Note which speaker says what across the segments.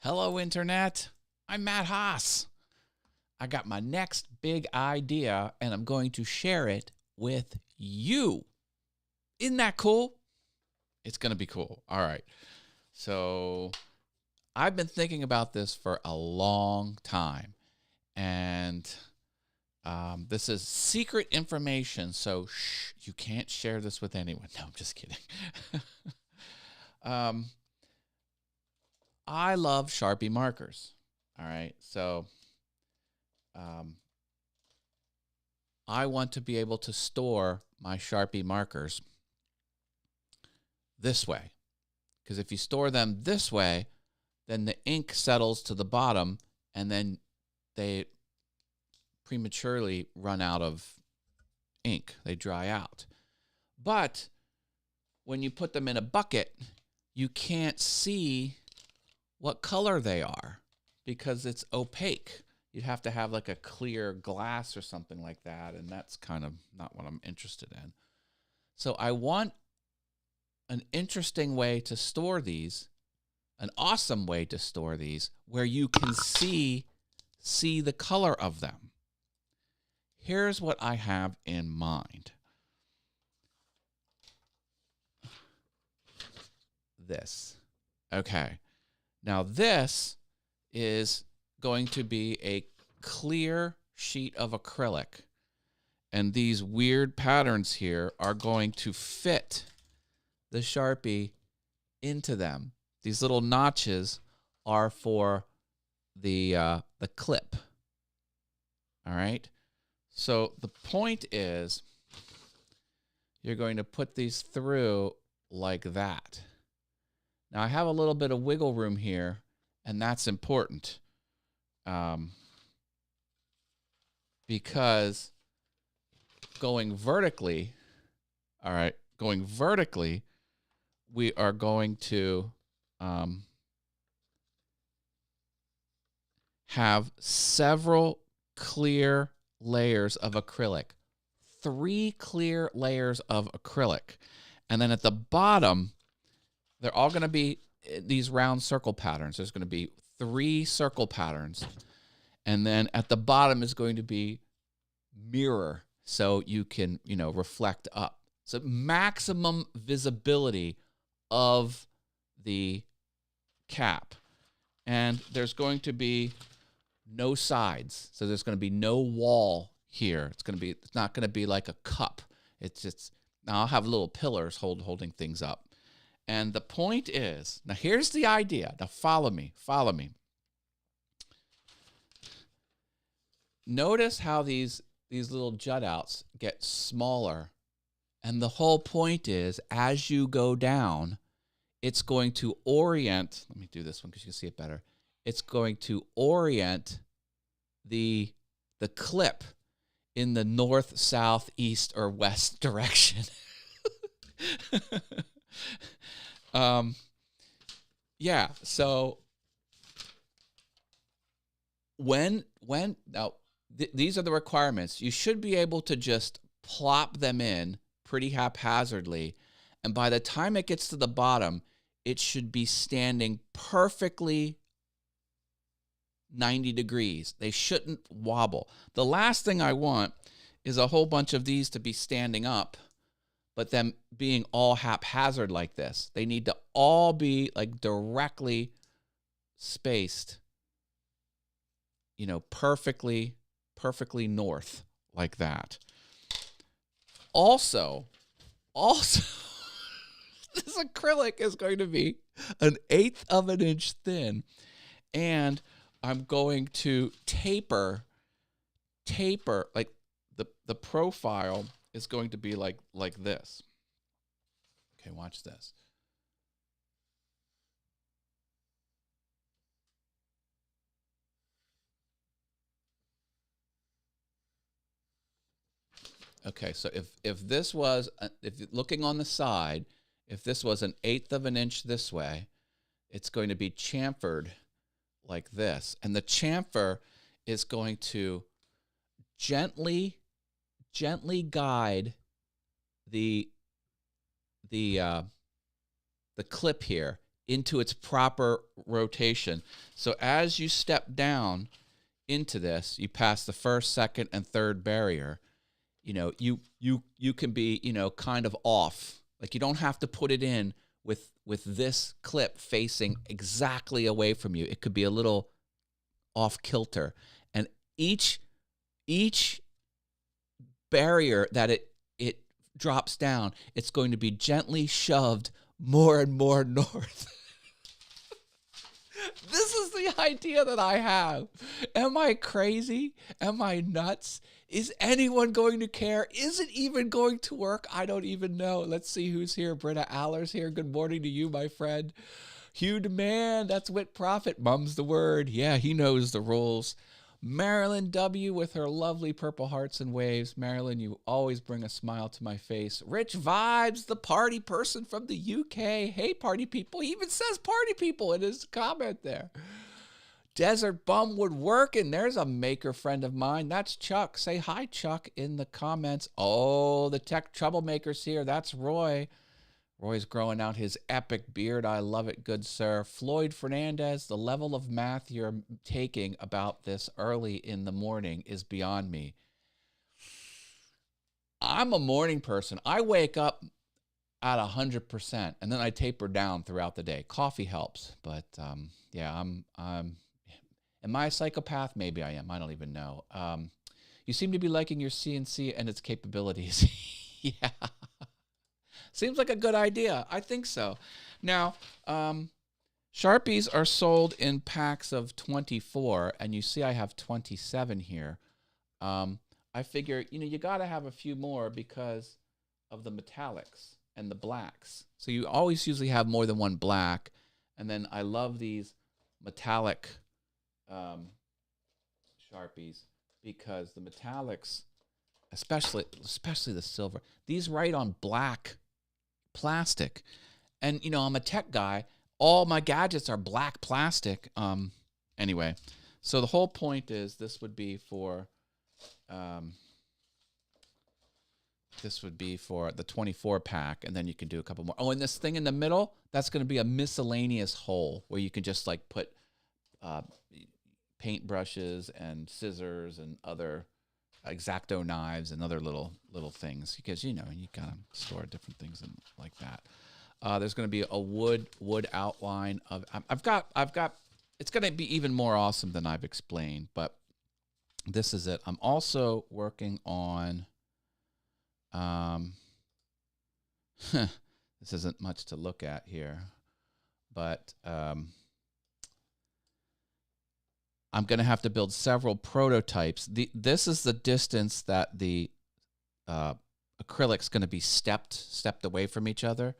Speaker 1: Hello, Internet. I'm Matt Haas. I got my next big idea, and I'm going to share it with you. Isn't that cool? It's going to be cool. All right. So I've been thinking about this for a long time, and this is secret information, so you can't share this with anyone. No, I'm just kidding. I love Sharpie markers. All right, so I want to be able to store my Sharpie markers this way, because if you store them this way, then the ink settles to the bottom, and then they prematurely run out of ink. They dry out. But when you put them in a bucket, you can't see what color they are because it's opaque. You'd have to have like a clear glass or something like that, and that's kind of not what I'm interested in. So I want an interesting way to store these, an awesome way to store these, where you can see the color of them. Here's what I have in mind. This. Okay. Now this is going to be a clear sheet of acrylic. And these weird patterns here are going to fit the Sharpie into them. These little notches are for the clip. All right? So the point is you're going to put these through like that. Now I have a little bit of wiggle room here, and that's important because going vertically, all right, we are going to have several clear layers of acrylic, 3 clear layers of acrylic. And then at the bottom, they're all going to be these round circle patterns. There's going to be 3 circle patterns. And then at the bottom is going to be mirror, so you can, reflect up. So maximum visibility of the cap. And there's going to be no sides. So there's going to be no wall here. It's not going to be like a cup. Now I'll have little pillars holding things up. And the point is, now here's the idea. Now follow me. Notice how these little jut outs get smaller. And the whole point is, as you go down, it's going to orient. Let me do this one because you can see it better. It's going to orient the clip in the north, south, east, or west direction. Yeah, so these are the requirements. You should be able to just plop them in pretty haphazardly, and by the time it gets to the bottom, it should be standing perfectly 90 degrees. They shouldn't wobble. The last thing I want is a whole bunch of these to be standing up, but them being all haphazard like this. They need to all be like directly spaced, perfectly north like that. Also, this acrylic is going to be 1/8 of an inch thin, and I'm going to taper, like the profile is going to be like this. Okay, watch this. Okay, so if this was, if looking on the side, if this was 1/8 of an inch this way, it's going to be chamfered like this. And the chamfer is going to gently guide the clip here into its proper rotation. So as you step down into this, you pass the first, second, and third barrier. You can be, kind of off. Like, you don't have to put it in with this clip facing exactly away from you. It could be a little off kilter. And each barrier that it drops down, it's going to be gently shoved more and more north. This is the idea that I have. Am I crazy? Am I nuts? Is anyone going to care? Is it even going to work? I don't even know. Let's see who's here. Britta Aller's here. Good morning to you, my friend. Hugh Demand, that's Wit Profit. Mum's the word. Yeah, he knows the rules. Marilyn W. with her lovely purple hearts and waves. Marilyn, you always bring a smile to my face. Rich Vibes, the party person from the UK. Hey, party people. He even says party people in his comment there. Desert Bum Woodworking. There's a maker friend of mine. That's Chuck. Say hi, Chuck, in the comments. Oh, the tech troublemakers here. That's Roy. Roy's growing out his epic beard. I love it, good sir. Floyd Fernandez, the level of math you're taking about this early in the morning is beyond me. I'm a morning person. I wake up at 100%, and then I taper down throughout the day. Coffee helps, but yeah, am I a psychopath? Maybe I am. I don't even know. You seem to be liking your CNC and its capabilities. Yeah. Seems like a good idea. I think so. Now, Sharpies are sold in packs of 24, and you see I have 27 here. I figure, you got to have a few more because of the metallics and the blacks. So you always usually have more than one black. And then I love these metallic Sharpies because the metallics, especially the silver, these write on black plastic. And I'm a tech guy. All my gadgets are black plastic. Anyway, so the whole point is this would be for the 24 pack, and then you can do a couple more. Oh, and this thing in the middle, that's going to be a miscellaneous hole where you can just like put paint brushes and scissors and other X-Acto knives and other little things, because you gotta store different things and like that. There's going to be a wood outline of. I've got. It's going to be even more awesome than I've explained, but this is it. I'm also working on. This isn't much to look at here, but I'm going to have to build several prototypes. This is the distance that the acrylic's going to be stepped away from each other.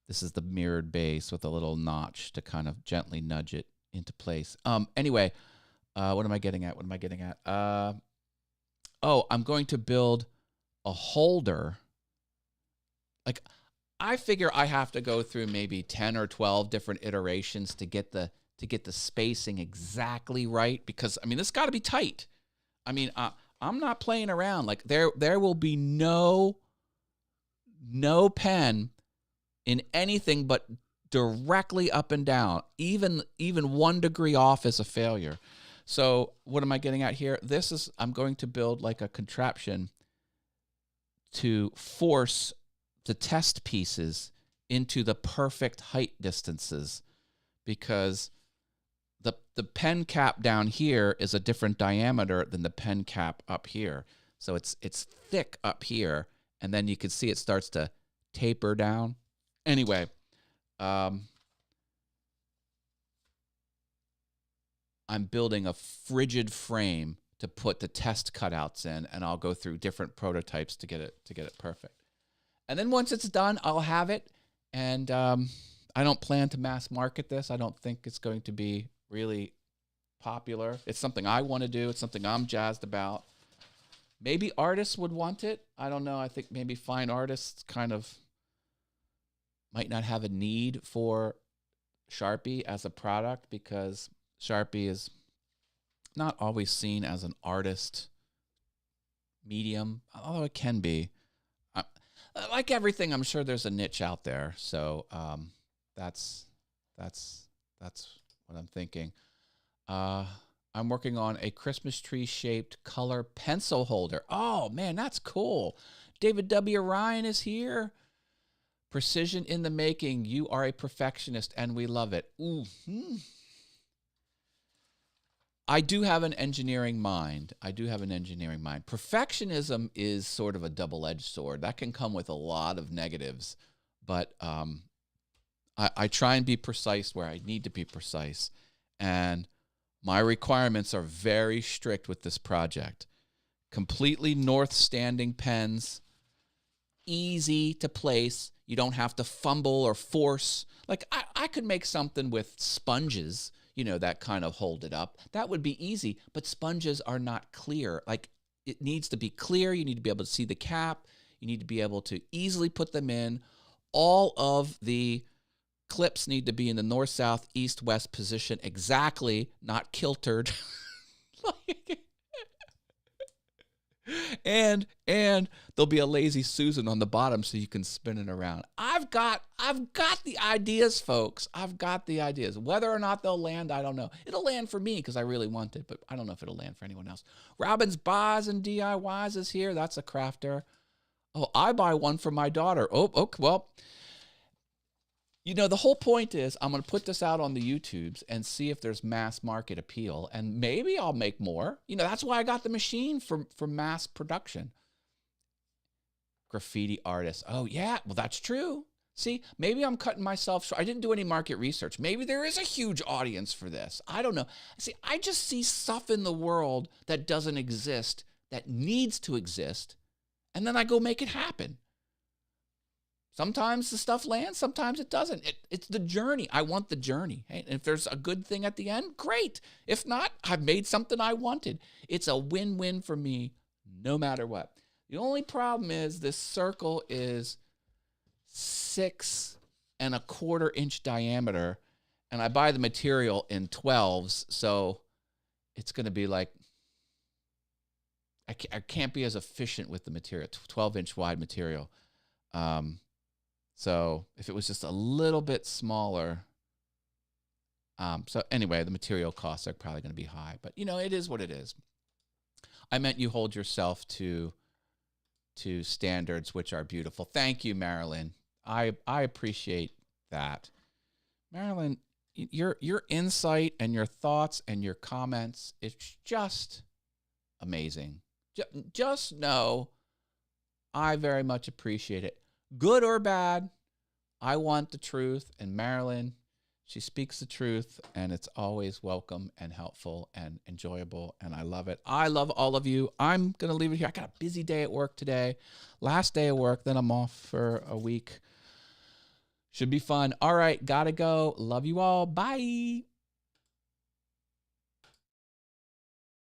Speaker 1: This is the mirrored base with a little notch to kind of gently nudge it into place. Anyway, what am I getting at? I'm going to build a holder. Like, I figure I have to go through maybe 10 or 12 different iterations to get the spacing exactly right, because this got to be tight. I'm not playing around. Like, there will be no pen in anything but directly up and down. Even 1 degree off is a failure. So what am I getting at here? I'm going to build like a contraption to force the test pieces into the perfect height distances, because the pen cap down here is a different diameter than the pen cap up here. So it's thick up here, and then you can see it starts to taper down. Anyway, I'm building a frigid frame to put the test cutouts in, and I'll go through different prototypes to get it perfect. And then once it's done, I'll have it, and I don't plan to mass market this. I don't think it's going to be really popular. It's something I want to do. It's something I'm jazzed about. Maybe artists would want it. I don't know. I think maybe fine artists kind of might not have a need for Sharpie as a product, because Sharpie is not always seen as an artist medium, although it can be. Like everything, I'm sure there's a niche out there. So That's what I'm thinking. I'm working on a Christmas tree shaped color pencil holder. Oh man, that's cool. David W. Ryan is here. Precision in the making. You are a perfectionist and we love it. Ooh. I do have an engineering mind. Perfectionism is sort of a double-edged sword. That can come with a lot of negatives, but I try and be precise where I need to be precise. And my requirements are very strict with this project. Completely north-standing pens, easy to place. You don't have to fumble or force. Like, I could make something with sponges, that kind of hold it up. That would be easy, but sponges are not clear. Like, it needs to be clear. You need to be able to see the cap. You need to be able to easily put them in. All of the clips need to be in the north, south, east, west position exactly, not kiltered. And there'll be a lazy Susan on the bottom so you can spin it around. I've got the ideas, folks. I've got the ideas. Whether or not they'll land, I don't know. It'll land for me because I really want it, but I don't know if it'll land for anyone else. Robin's Baz and DIYs is here. That's a crafter. Oh, I buy one for my daughter. Oh, okay, well, the whole point is I'm going to put this out on the YouTubes and see if there's mass market appeal, and maybe I'll make more. That's why I got the machine for mass production. Graffiti artists. Oh, yeah, well, that's true. See, maybe I'm cutting myself short. I didn't do any market research. Maybe there is a huge audience for this. I don't know. See, I just see stuff in the world that doesn't exist, that needs to exist, and then I go make it happen. Sometimes the stuff lands, sometimes it doesn't. It's the journey. I want the journey. Hey, and if there's a good thing at the end, great. If not, I've made something I wanted. It's a win-win for me, no matter what. The only problem is this circle is 6 1/4 inch diameter, and I buy the material in 12s, so it's going to be like, I can't be as efficient with the material, 12-inch wide material. So if it was just a little bit smaller, so anyway, the material costs are probably going to be high, but it is what it is. I meant you hold yourself to standards which are beautiful. Thank you, Marilyn. I appreciate that. Marilyn, your insight and your thoughts and your comments, it's just amazing. Just know I very much appreciate it. Good or bad, I want the truth, and Marilyn, she speaks the truth, and it's always welcome and helpful and enjoyable, and I love it. I love all of you. I'm going to leave it here. I got a busy day at work today. Last day of work, then I'm off for a week. Should be fun. All right, gotta go. Love you all. Bye.